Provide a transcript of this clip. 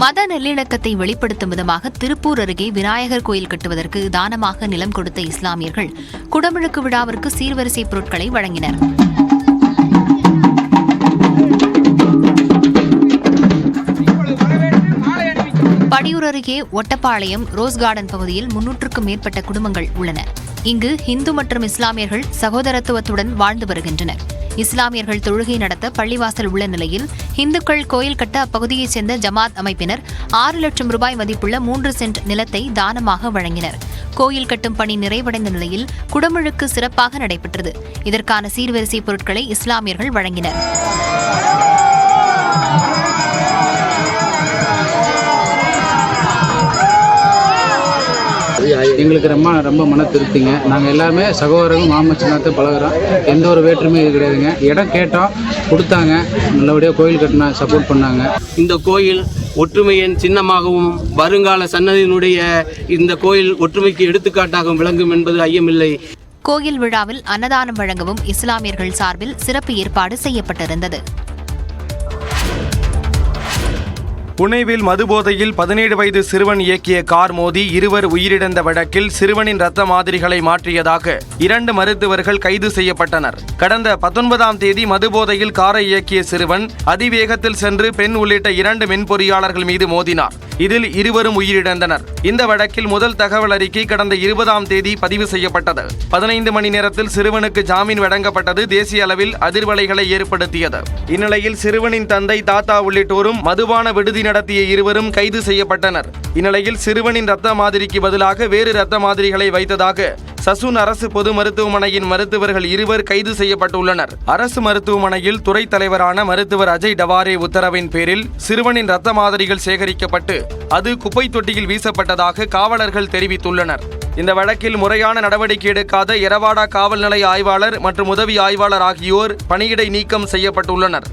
மத நல்லிணக்கத்தை வெளிப்படுத்தும் விதமாக திருப்பூர் அருகே விநாயகர் கோயில் கட்டுவதற்கு தானமாக நிலம் கொடுத்த இஸ்லாமியர்கள் குடமுழுக்கு விழாவிற்கு சீர்வரிசை பொருட்களை வழங்கினர். படியூர் அருகே ஒட்டப்பாளையம் ரோஸ் கார்டன் பகுதியில் 300க்கும் மேற்பட்ட குடும்பங்கள் உள்ளன. இங்கு இந்து மற்றும் இஸ்லாமியர்கள் சகோதரத்துவத்துடன் வாழ்ந்து வருகின்றனர். இஸ்லாமியர்கள் தொழுகை நடத்த பள்ளிவாசல் உள்ள நிலையில் இந்துக்கள் கோயில் கட்ட அப்பகுதியைச் சேர்ந்த ஜமாத் அமைப்பினர் 6 லட்சம் ரூபாய் மதிப்புள்ள 3 சென்ட் நிலத்தை தானமாக வழங்கினர். கோயில் கட்டும் பணி நிறைவடைந்த நிலையில் குடமுழுக்கு சிறப்பாக நடைபெற்றது. இதற்கான சீர்வரிசை பொருட்களை இஸ்லாமியர்கள் வழங்கினர். எங்களுக்கு ரொம்ப மன திருப்திங்க. நாங்கள் எல்லாமே சகோதரர்கள் மாமச்சனாத்தை பழகிறோம். எந்த ஒரு வேற்றுமையும் கிடையாதுங்க. இடம் கேட்டோம், கொடுத்தாங்க. நல்லபடியாக கோயில் கட்டினா சப்போர்ட் பண்ணாங்க. இந்த கோயில் ஒற்றுமையின் சின்னமாகவும் வருங்கால சன்னதியினுடைய இந்த கோயில் ஒற்றுமைக்கு எடுத்துக்காட்டாகவும் விளங்கும் என்பது ஐயமில்லை. கோயில் விழாவில் அன்னதானம் வழங்கவும் இஸ்லாமியர்கள் சார்பில் சிறப்பு ஏற்பாடு செய்யப்பட்டிருந்தது. புனேவில் மதுபோதையில் 17 வயது சிறுவன் இயக்கிய கார் மோதி 2 உயிரிழந்த வழக்கில் சிறுவனின் இரத்த மாதிரிகளை மாற்றியதாக 2 மருத்துவர்கள் கைது செய்யப்பட்டனர். கடந்த 19ஆம் தேதி மதுபோதையில் காரை இயக்கிய சிறுவன் அதிவேகத்தில் சென்று பெண் உள்ளிட்ட 2 மென்பொறியாளர்கள் மீது மோதினார். இதில் 2 உயிரிழந்தனர். இந்த வழக்கில் முதல் தகவல் அறிக்கை கடந்த 20ஆம் தேதி பதிவு செய்யப்பட்டது. 15 மணி நேரத்தில் சிறுவனுக்கு ஜாமீன் வழங்கப்பட்டது தேசிய அளவில் அதிர்வலைகளை ஏற்படுத்தியது. இந்நிலையில் சிறுவனின் தந்தை, தாத்தா உள்ளிட்டோரும் மதுபான விடுதி நடத்திய 2 கைது செய்யப்பட்டனர். இந்நிலையில் சிறுவனின் இரத்த மாதிரிக்கு பதிலாக வேறு இரத்த மாதிரிகளை வைத்ததாக சசூன் அரசு பொது மருத்துவமனையின் மருத்துவர்கள் 2 கைது செய்யப்பட்டுள்ளனர். அரசு மருத்துவமனையில் துறை தலைவரான மருத்துவர் அஜய் டவாரே உத்தரவின் பேரில் சிறுவனின் இரத்த மாதிரிகள் சேகரிக்கப்பட்டு அது குப்பை தொட்டியில் வீசப்பட்டதாக காவலர்கள் தெரிவித்துள்ளனர். இந்த வழக்கில் முறையான நடவடிக்கை எடுக்காத எரவாடா காவல் நிலைய ஆய்வாளர் மற்றும் உதவி ஆய்வாளர் ஆகியோர் பணியிடை நீக்கம் செய்யப்பட்டுள்ளனர்.